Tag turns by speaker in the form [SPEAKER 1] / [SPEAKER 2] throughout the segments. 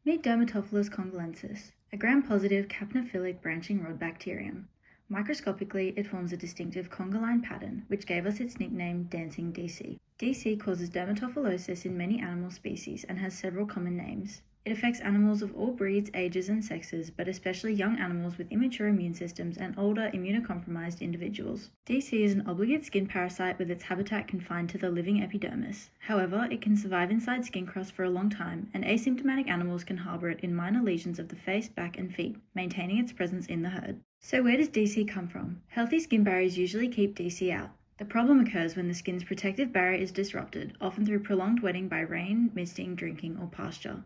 [SPEAKER 1] Meet Dermatophilus congolensis, a gram-positive capnophilic branching rod bacterium. Microscopically, it forms a distinctive congoline pattern, which gave us its nickname dancing DC. DC causes dermatophilosis in many animal species and has several common names. It affects animals of all breeds, ages, and sexes, but especially young animals with immature immune systems and older, immunocompromised individuals. DC is an obligate skin parasite with its habitat confined to the living epidermis. However, it can survive inside skin crust for a long time, and asymptomatic animals can harbor it in minor lesions of the face, back, and feet, maintaining its presence in the herd. So where does DC come from? Healthy skin barriers usually keep DC out. The problem occurs when the skin's protective barrier is disrupted, often through prolonged wetting by rain, misting, drinking, or pasture.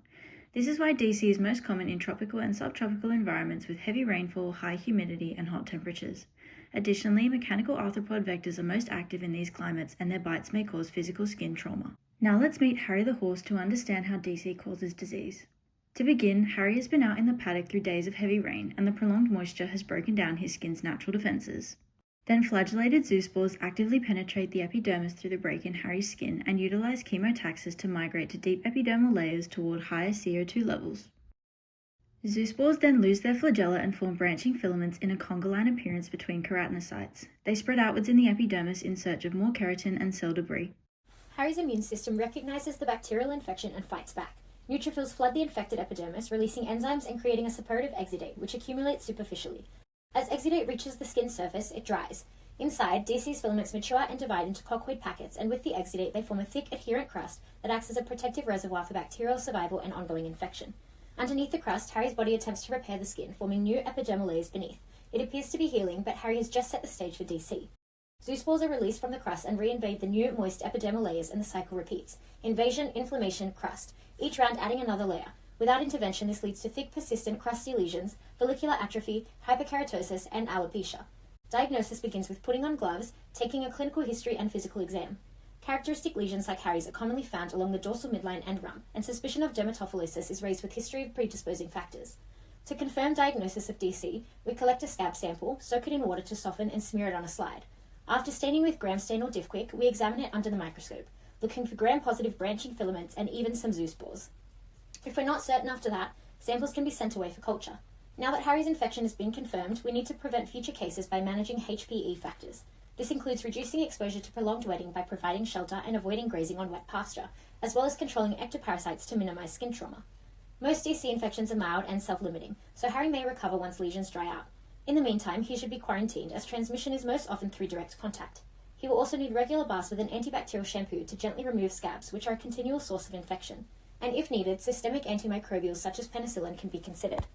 [SPEAKER 1] This is why DC is most common in tropical and subtropical environments with heavy rainfall, high humidity, and hot temperatures. Additionally, mechanical arthropod vectors are most active in these climates, and their bites may cause physical skin trauma. Now let's meet Harry the horse to understand how DC causes disease. To begin, Harry has been out in the paddock through days of heavy rain, and the prolonged moisture has broken down his skin's natural defenses. Then flagellated zoospores actively penetrate the epidermis through the break in Harry's skin and utilize chemotaxis to migrate to deep epidermal layers toward higher CO2 levels. Zoospores then lose their flagella and form branching filaments in a congoline appearance between keratinocytes. They spread outwards in the epidermis in search of more keratin and cell debris.
[SPEAKER 2] Harry's immune system recognizes the bacterial infection and fights back. Neutrophils flood the infected epidermis, releasing enzymes and creating a suppurative exudate, which accumulates superficially. As exudate reaches the skin surface, it dries. Inside, DC's filaments mature and divide into coccoid packets, and with the exudate, they form a thick, adherent crust that acts as a protective reservoir for bacterial survival and ongoing infection. Underneath the crust, Harry's body attempts to repair the skin, forming new epidermal layers beneath. It appears to be healing, but Harry has just set the stage for DC. Zoospores are released from the crust and reinvade the new, moist epidermal layers, and the cycle repeats. Invasion, inflammation, crust, each round adding another layer. Without intervention, this leads to thick, persistent, crusty lesions, follicular atrophy, hyperkeratosis, and alopecia. Diagnosis begins with putting on gloves, taking a clinical history and physical exam. Characteristic lesions like Harry's are commonly found along the dorsal midline and rump, and suspicion of dermatophilosis is raised with history of predisposing factors. To confirm diagnosis of DC, we collect a scab sample, soak it in water to soften, and smear it on a slide. After staining with gram stain or Diffquick, we examine it under the microscope, looking for gram-positive branching filaments and even some zoospores. If we're not certain after that, samples can be sent away for culture. Now that Harry's infection has been confirmed, we need to prevent future cases by managing HPE factors. This includes reducing exposure to prolonged wetting by providing shelter and avoiding grazing on wet pasture, as well as controlling ectoparasites to minimize skin trauma. Most DC infections are mild and self-limiting, so Harry may recover once lesions dry out. In the meantime, he should be quarantined, as transmission is most often through direct contact. He will also need regular baths with an antibacterial shampoo to gently remove scabs, which are a continual source of infection. And if needed, systemic antimicrobials such as penicillin can be considered.